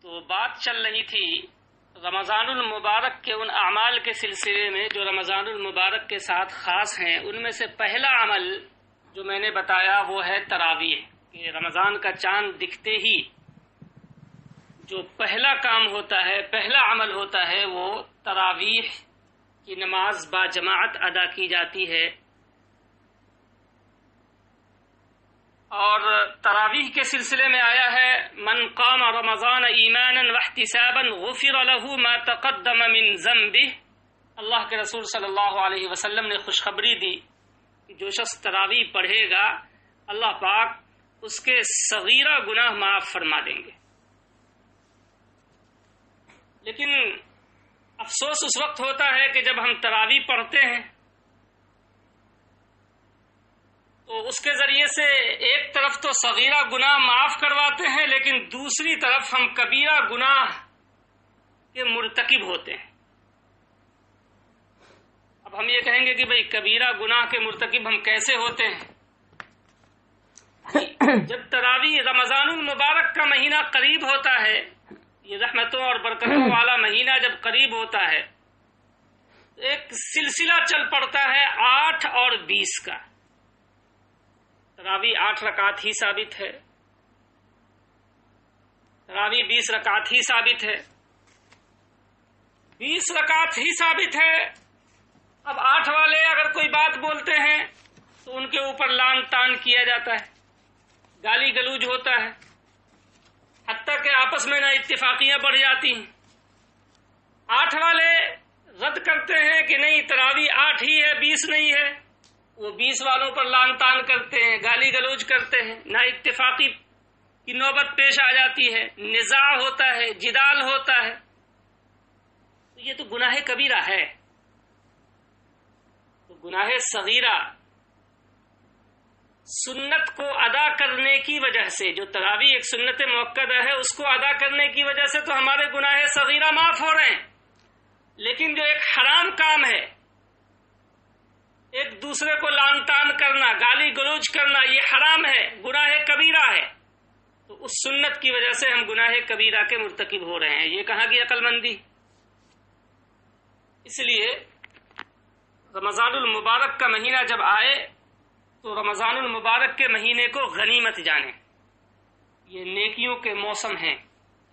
تو بات چل رہی تھی رمضان المبارک کے ان اعمال کے سلسلے میں جو رمضان المبارک کے ساتھ خاص ہیں. ان میں سے پہلا عمل جو میں نے بتایا وہ ہے تراویح، کہ رمضان کا چاند دکھتے ہی جو پہلا کام ہوتا ہے، پہلا عمل ہوتا ہے، وہ تراویح کی نماز با جماعت ادا کی جاتی ہے. اور تراویح کے سلسلے میں آیا ہے من قام رمضان ایمانا واحتسابا غفر له ما تقدم من ذنبه. اللہ کے رسول صلی اللہ علیہ وسلم نے خوشخبری دی کہ جو شخص تراویح پڑھے گا اللہ پاک اس کے صغیرہ گناہ معاف فرما دیں گے. لیکن افسوس اس وقت ہوتا ہے کہ جب ہم تراویح پڑھتے ہیں تو اس کے ذریعے سے ایک طرف تو صغیرہ گناہ معاف کرواتے ہیں، لیکن دوسری طرف ہم کبیرہ گناہ کے مرتکب ہوتے ہیں. اب ہم یہ کہیں گے کہ بھئی کبیرہ گناہ کے مرتکب ہم کیسے ہوتے ہیں؟ جب تراویح رمضان المبارک کا مہینہ قریب ہوتا ہے، یہ رحمتوں اور برکتوں والا مہینہ جب قریب ہوتا ہے، ایک سلسلہ چل پڑتا ہے 8 اور 20 کا. تراویح 8 رکعت ہی ثابت ہے، تراویح 20 رکعت ہی ثابت ہے، 20 رکعت ہی ثابت ہے. اب 8 والے اگر کوئی بات بولتے ہیں تو ان کے اوپر لان تان کیا جاتا ہے، گالی گلوج ہوتا ہے، حتیٰ کہ آپس میں نہ اتفاقیاں بڑھ جاتی ہیں. 8 والے رد کرتے ہیں کہ نہیں تراویح 8 ہی ہے 20 نہیں ہے، وہ 20 والوں پر لان تان کرتے ہیں، گالی گلوج کرتے ہیں، نہ اتفاقی کی نوبت پیش آ جاتی ہے، نزاع ہوتا ہے، جدال ہوتا ہے. یہ تو گناہ کبیرہ ہے. تو گناہ صغیرہ سنت کو ادا کرنے کی وجہ سے، جو تراویح ایک سنت مؤکدہ ہے اس کو ادا کرنے کی وجہ سے تو ہمارے گناہ صغیرہ معاف ہو رہے ہیں. لیکن جو ایک حرام کام ہے، ایک دوسرے کو لان تان کرنا، گالی گلوچ کرنا، یہ حرام ہے، گناہ کبیرہ ہے. تو اس سنت کی وجہ سے ہم گناہ کبیرہ کے مرتکب ہو رہے ہیں. یہ کہاں کی عقل مندی؟ اس لیے رمضان المبارک کا مہینہ جب آئے تو رمضان المبارک کے مہینے کو غنیمت جانیں. یہ نیکیوں کے موسم ہیں،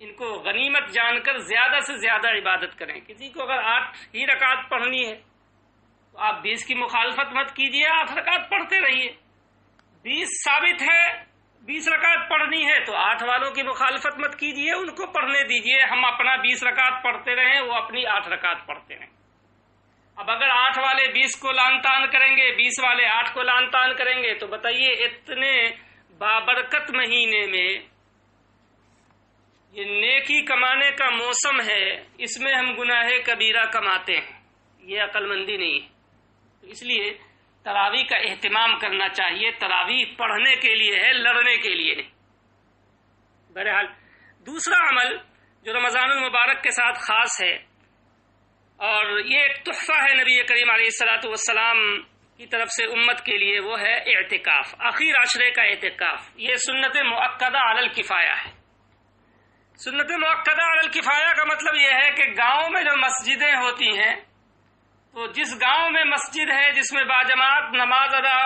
ان کو غنیمت جان کر زیادہ سے زیادہ عبادت کریں. کسی کو اگر 8 ہی رکعت پڑھنی ہے تو آپ 20 کی مخالفت مت کیجیے، 8 رکعت پڑھتے رہیے. 20 ثابت ہے، 20 رکعت پڑھنی ہے تو 8 والوں کی مخالفت مت کیجیے، ان کو پڑھنے دیجیے. ہم اپنا 20 رکعت پڑھتے رہیں، وہ اپنی 8 رکعت پڑھتے رہیں. اب اگر 8 والے 20 کو لان تان کریں گے، 20 والے 8 کو لان تان کریں گے، تو بتائیے اتنے بابرکت مہینے میں یہ نیکی کمانے کا موسم ہے، اس میں ہم گناہ کبیرہ کماتے ہیں. یہ عقل مندی نہیں ہے. تو اس لیے تراویح کا اہتمام کرنا چاہیے. تراویح پڑھنے کے لیے ہے، لڑنے کے لیے نہیں. بہرحال دوسرا عمل جو رمضان المبارک کے ساتھ خاص ہے، اور یہ ایک تحفہ ہے نبی کریم علیہ الصلوۃ والسلام کی طرف سے امت کے لیے، وہ ہے اعتکاف، اخیر عشرے کا اعتکاف. یہ سنت مؤکدہ علی الکفایہ ہے. سنت مؤکدہ علی الکفایہ کا مطلب یہ ہے کہ گاؤں میں جو مسجدیں ہوتی ہیں، تو جس گاؤں میں مسجد ہے جس میں باجماعت نماز ادا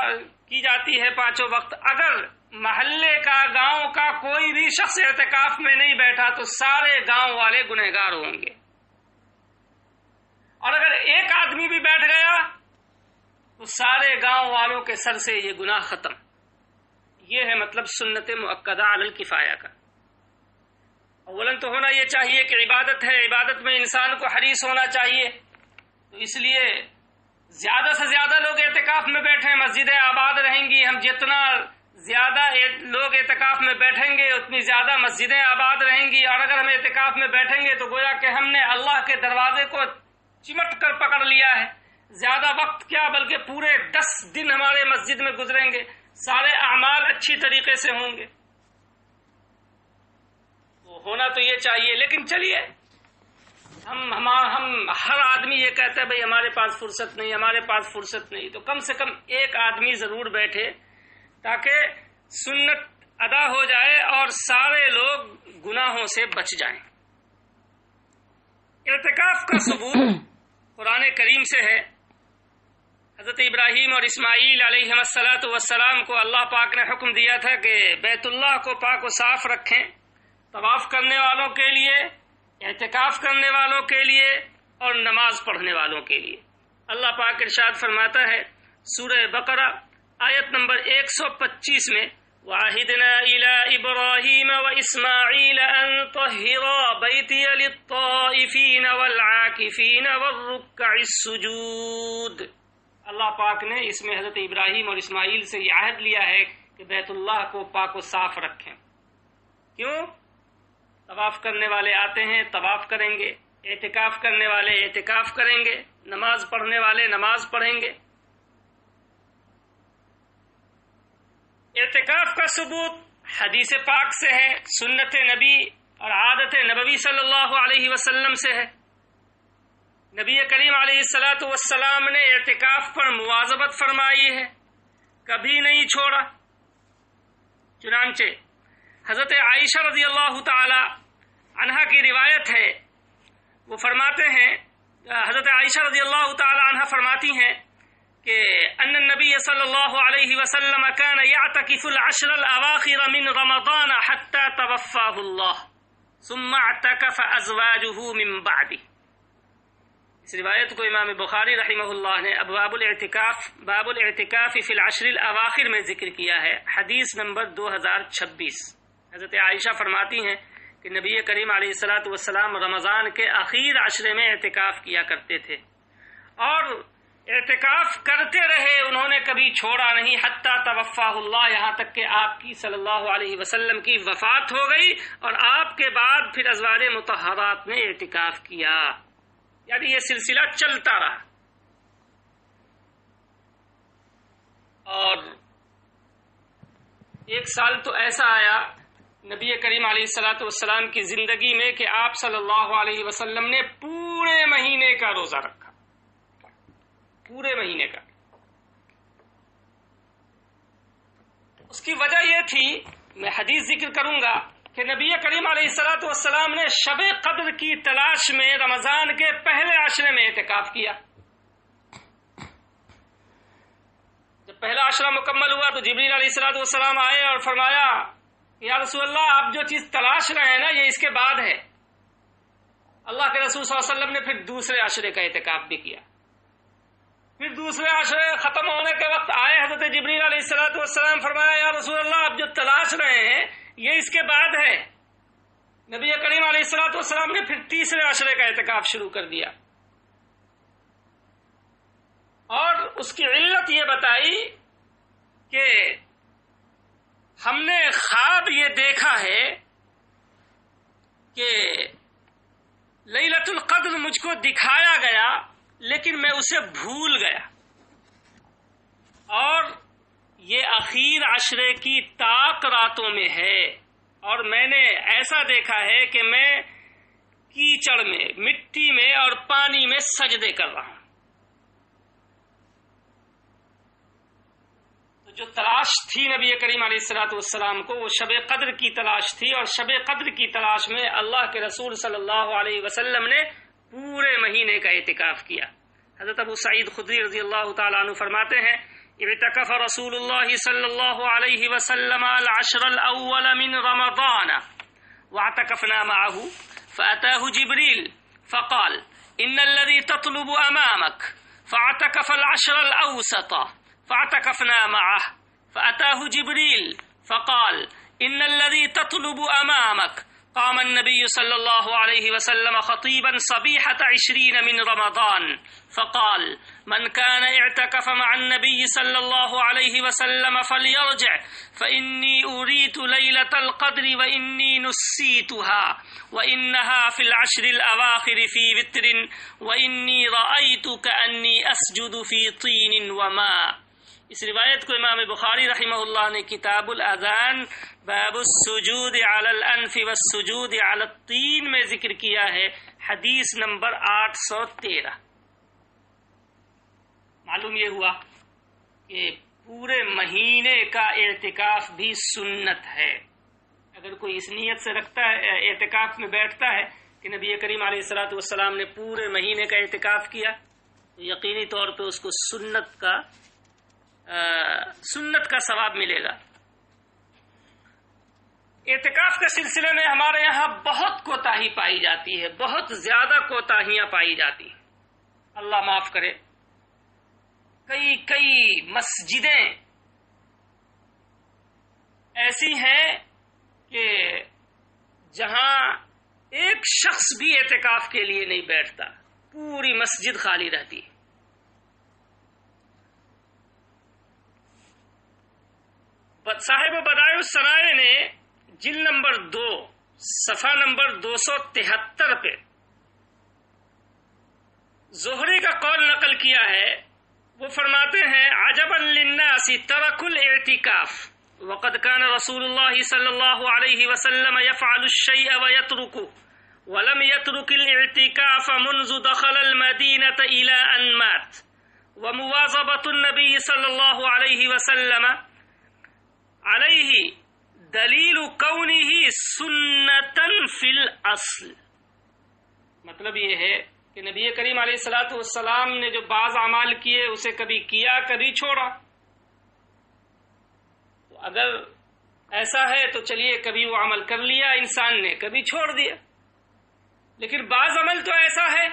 کی جاتی ہے 5 وقت، اگر محلے کا گاؤں کا کوئی بھی شخص اعتکاف میں نہیں بیٹھا تو سارے گاؤں والے گنہگار ہوں گے. اور اگر ایک آدمی بھی بیٹھ گیا تو سارے گاؤں والوں کے سر سے یہ گناہ ختم. یہ ہے مطلب سنت مؤکدہ علی الکفایہ کا. اولاً تو ہونا یہ چاہیے کہ عبادت ہے، عبادت میں انسان کو حریص ہونا چاہیے. تو اس لیے زیادہ سے زیادہ لوگ اعتکاف میں بیٹھیں، مسجدیں آباد رہیں گی. ہم جتنا زیادہ لوگ اعتکاف میں بیٹھیں گے اتنی زیادہ مسجدیں آباد رہیں گی. اور اگر ہم اعتکاف میں بیٹھیں گے تو گویا کہ ہم نے اللہ کے دروازے کو چمٹ کر پکڑ لیا ہے. زیادہ وقت کیا بلکہ پورے 10 دن ہمارے مسجد میں گزریں گے، سارے اعمال اچھی طریقے سے ہوں گے. تو ہونا تو یہ چاہیے. لیکن چلیے ہم ہر آدمی یہ کہتا ہے بھئی ہمارے پاس فرصت نہیں، ہمارے پاس فرصت نہیں. تو کم سے کم ایک آدمی ضرور بیٹھے تاکہ سنت ادا ہو جائے اور سارے لوگ گناہوں سے بچ جائیں. اعتکاف کا ثبوت قرآن کریم سے ہے۔ حضرت ابراہیم اور اسماعیل علیہ السلام کو اللہ پاک نے حکم دیا تھا کہ بیت اللہ کو پاک و صاف رکھیں، طواف کرنے والوں کے لیے، اعتکاف کرنے والوں کے لیے اور نماز پڑھنے والوں کے لیے۔ اللہ پاک ارشاد فرماتا ہے سورہ بقرہ آیت نمبر 125 میں، وَعَهِدْنَا إِلَىٰ إِبْرَاهِيمَ وَإِسْمَاعِيلَ أَن طَهِّرَا بَيْتِيَ لِلطَّائِفِينَ وَالْعَاكِفِينَ وَالرُّكَّعِ السُّجُودِ۔ اللہ پاک نے اس میں حضرت ابراہیم اور اسماعیل سے یہ عہد لیا ہے کہ بیت اللہ کو پاک و صاف رکھیں۔ کیوں؟ طواف کرنے والے آتے ہیں طواف کریں گے، اعتکاف کرنے والے اعتکاف کریں گے، نماز پڑھنے والے نماز پڑھیں گے۔ اعتکاف کا ثبوت حدیث پاک سے ہے، سنت نبی اور عادت نبوی صلی اللہ علیہ وسلم سے ہے۔ نبی کریم علیہ السلام نے اعتکاف پر مواظبت فرمائی ہے، کبھی نہیں چھوڑا۔ چنانچہ حضرت عائشہ رضی اللہ تعالی عنہا کی روایت ہے، وہ فرماتے ہیں، حضرت عائشہ رضی اللہ تعالی عنہا فرماتی ہیں کہ ان النبی صلی اللہ علیہ وسلم كان يعتكف العشر الاواخر من رمضان حتى توفاه الله ثم اعتكف ازواجه من بعده۔ اس روایت کو امام بخاری رحمہ اللہ نے ابواب الاعتکاف باب الاعتکاف فی العشر الاواخر میں ذکر کیا ہے، حدیث نمبر 2026۔ حضرت عائشہ فرماتی ہیں کہ نبی کریم علیہ السلام رمضان کے اخیر عشرے میں اعتکاف کیا کرتے تھے اور اعتکاف کرتے رہے، انہوں نے کبھی چھوڑا نہیں، حتی توفاہ اللہ، یہاں تک کہ آپ کی صلی اللہ علیہ وسلم کی وفات ہو گئی اور آپ کے بعد پھر ازواج مطہرات نے اعتکاف کیا، یعنی یہ سلسلہ چلتا رہا۔ اور ایک سال تو ایسا آیا نبی کریم علیہ السلام کی زندگی میں کہ آپ صلی اللہ علیہ وسلم نے پورے مہینے کا روزہ رکھا، پورے مہینے کا۔ اس کی وجہ یہ تھی، میں حدیث ذکر کروں گا، کہ نبی کریم علیہ السلام نے شب قدر کی تلاش میں رمضان کے پہلے عشرے میں اعتکاف کیا۔ جب پہلا عشرہ مکمل ہوا تو جبریل علیہ السلام آئے اور فرمایا یا رسول اللہ، آپ جو چیز تلاش رہے ہیں نا یہ اس کے بعد ہے۔ اللہ کے رسول صلی اللہ علیہ وسلم نے پھر دوسرے عشرے کا اعتکاف بھی کیا۔ پھر دوسرے عشرے ختم ہونے کے وقت آئے حضرت جبریل علیہ السلام، فرمایا یا رسول اللہ، آپ جو تلاش رہے ہیں یہ اس کے بعد ہے۔ نبی کریم علیہ السلام نے پھر تیسرے عشرے کا اعتکاف شروع کر دیا اور اس کی علت یہ بتائی کہ ہم نے خواب یہ دیکھا ہے کہ لیلۃ القدر مجھ کو دکھایا گیا لیکن میں اسے بھول گیا، اور یہ اخیر عشرے کی طاق راتوں میں ہے، اور میں نے ایسا دیکھا ہے کہ میں کیچڑ میں، مٹی میں اور پانی میں سجدے کر رہا ہوں۔ تو جو تلاش تھی نبی کریم علیہ السلام کو، وہ شب قدر کی تلاش تھی، اور شب قدر کی تلاش میں اللہ کے رسول صلی اللہ علیہ وسلم نے پورے مہینے کا اعتکاف کیا۔ حضرت ابو سعید خدری رضی اللہ تعالیٰ عنہ فرماتے ہیں اعتکف رسول اللہ صلی اللہ علیہ وسلم العشر الاول من رمضان واعتکفنا معه فأتاه جبريل فقال ان الذي تطلب امامك، فاعتكف العشر الاوسط فاعتكفنا معه فأتاه جبريل فقال ان الذي تطلب امامك، قام النبي صلى الله عليه وسلم خطيبا صبيحة 20 من رمضان فقال من كان اعتكف مع النبي صلى الله عليه وسلم فليرجع فإني أريت ليلة القدر وإني نسيتها وإنها في العشر الأواخر في وتر وإني رأيت كأني أسجد في طين وماء۔ اس روایت کو امام بخاری رحمہ اللہ نے کتاب الاذان باب السجود علی الانف والسجود علی الطین میں ذکر کیا ہے، حدیث نمبر 813۔ معلوم یہ ہوا کہ پورے مہینے کا اعتکاف بھی سنت ہے۔ اگر کوئی اس نیت سے رکھتا ہے، اعتکاف میں بیٹھتا ہے کہ نبی کریم علیہ الصلوۃ والسلام نے پورے مہینے کا اعتکاف کیا، یقینی طور پہ اس کو سنت کا ثواب ملے گا۔ اعتکاف کے سلسلے میں ہمارے یہاں بہت کوتاہی پائی جاتی ہے، بہت زیادہ کوتاہیاں پائی جاتی ہیں، اللہ معاف کرے۔ کئی مسجدیں ایسی ہیں کہ جہاں ایک شخص بھی اعتکاف کے لیے نہیں بیٹھتا، پوری مسجد خالی رہتی ہے۔ صاحب بدائع السرائر نے جلد نمبر 2 صفحہ نمبر 273 پہ زہری کا قول نقل کیا ہے۔ وہ فرماتے ہیں عجبا للناس ترک الاعتکاف وقد كان رسول الله صلی اللہ علیہ وسلم يفعل الشيء ويتركه ولم يترك الاعتكاف منذ دخل المدينة إلى أن مات ومواظبة النبي صلی اللہ علیہ وسلم علیہ دلیل کونہ سنتا فی الاصل۔ مطلب یہ ہے کہ نبی کریم علیہ الصلوۃ والسلام نے جو بعض اعمال کیے اسے کبھی کیا کبھی چھوڑا۔ تو اگر ایسا ہے تو چلیے کبھی وہ عمل کر لیا انسان نے، کبھی چھوڑ دیا، لیکن بعض عمل تو ایسا ہے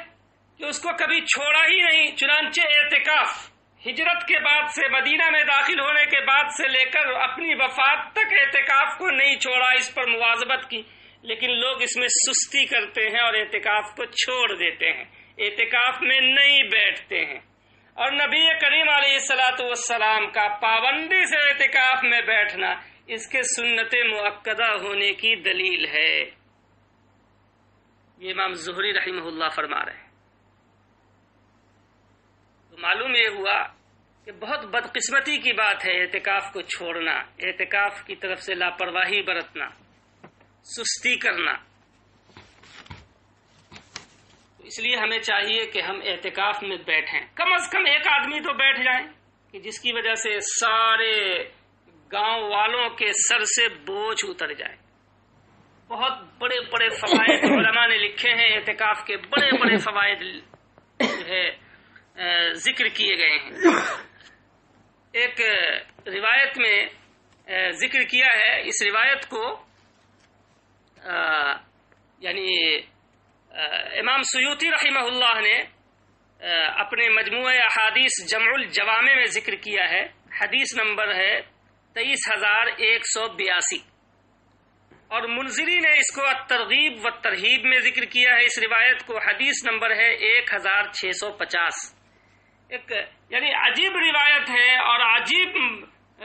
کہ اس کو کبھی چھوڑا ہی نہیں۔ چنانچہ اعتکاف ہجرت کے بعد سے، مدینہ میں داخل ہونے کے بعد سے لے کر اپنی وفات تک اعتکاف کو نہیں چھوڑا، اس پر مواظبت کی، لیکن لوگ اس میں سستی کرتے ہیں اور اعتکاف کو چھوڑ دیتے ہیں، اعتکاف میں نہیں بیٹھتے ہیں۔ اور نبی کریم علیہ الصلوۃ والسلام کا پابندی سے اعتکاف میں بیٹھنا اس کے سنت مؤکدہ ہونے کی دلیل ہے۔ یہ امام زہری رحمہ اللہ فرما رہے ہیں۔ تو معلوم یہ ہوا کہ بہت بدقسمتی کی بات ہے اعتکاف کو چھوڑنا، اعتکاف کی طرف سے لاپرواہی برتنا، سستی کرنا۔ اس لیے ہمیں چاہیے کہ ہم اعتکاف میں بیٹھیں، کم از کم ایک آدمی تو بیٹھ جائیں کہ جس کی وجہ سے سارے گاؤں والوں کے سر سے بوجھ اتر جائے۔ بہت بڑے بڑے فوائد علماء نے لکھے ہیں، اعتکاف کے بڑے بڑے فوائد جو ہے ذکر کیے گئے ہیں۔ ایک روایت میں ذکر کیا ہے، اس روایت کو یعنی امام سیوطی رحمہ اللہ نے اپنے مجموعہ احادیث جمع الجوامع میں ذکر کیا ہے۔ حدیث نمبر ہے 23,182، اور منذری نے اس کو الترغیب والترہیب میں ذکر کیا ہے۔ اس روایت کو حدیث نمبر ہے 1650۔ ایک یعنی عجیب روایت ہے، اور عجیب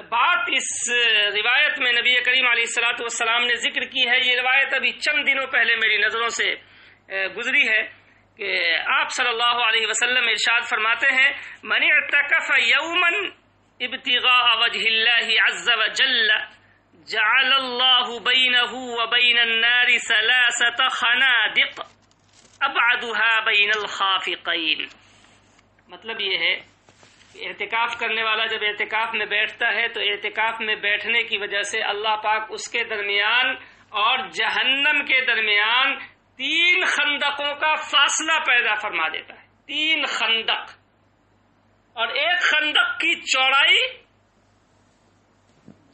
بات اس روایت میں نبی کریم علیہ الصلوۃ والسلام نے ذکر کی ہے۔ یہ روایت ابھی چند دنوں پہلے میری نظروں سے گزری ہے کہ آپ صلی اللہ علیہ وسلم ارشاد فرماتے ہیں من اعتکف یوما ابتغاء وجہ اللہ عز وجل جعل اللہ بینہ وبین النار 3 خنادق ابعدها بین الخافقین۔ مطلب یہ ہے کہ اعتکاف کرنے والا جب اعتکاف میں بیٹھتا ہے تو اعتکاف میں بیٹھنے کی وجہ سے اللہ پاک اس کے درمیان اور جہنم کے درمیان 3 خندقوں کا فاصلہ پیدا فرما دیتا ہے۔ 3 خندق، اور ایک خندق کی چوڑائی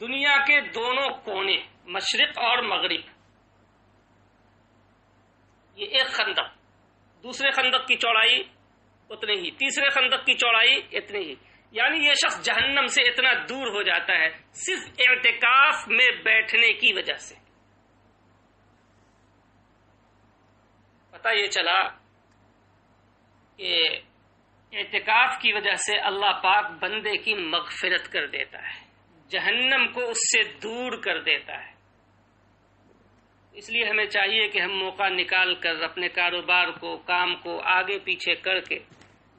دنیا کے دونوں کونے، مشرق اور مغرب، یہ ایک خندق، دوسرے خندق کی چوڑائی اتنی ہی، تیسرے خندق کی چوڑائی اتنی ہی، یعنی یہ شخص جہنم سے اتنا دور ہو جاتا ہے صرف اعتکاف میں بیٹھنے کی وجہ سے۔ پتہ یہ چلا کہ اعتکاف کی وجہ سے اللہ پاک بندے کی مغفرت کر دیتا ہے، جہنم کو اس سے دور کر دیتا ہے۔ اس لیے ہمیں چاہیے کہ ہم موقع نکال کر اپنے کاروبار کو، کام کو آگے پیچھے کر کے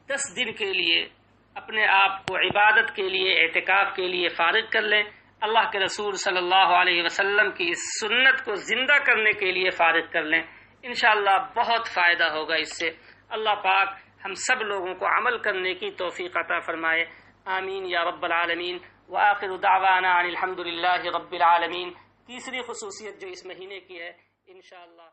10 دن کے لیے اپنے آپ کو عبادت کے لیے، اعتکاف کے لیے فارغ کر لیں، اللہ کے رسول صلی اللہ علیہ وسلم کی اس سنت کو زندہ کرنے کے لیے فارغ کر لیں۔ انشاءاللہ بہت فائدہ ہوگا اس سے۔ اللہ پاک ہم سب لوگوں کو عمل کرنے کی توفیق عطا فرمائے، آمین یا رب العالمین۔ وآخر دعوانا ان الحمد للہ رب العالمین۔ تیسری خصوصیت جو اس مہینے کی ہے انشاءاللہ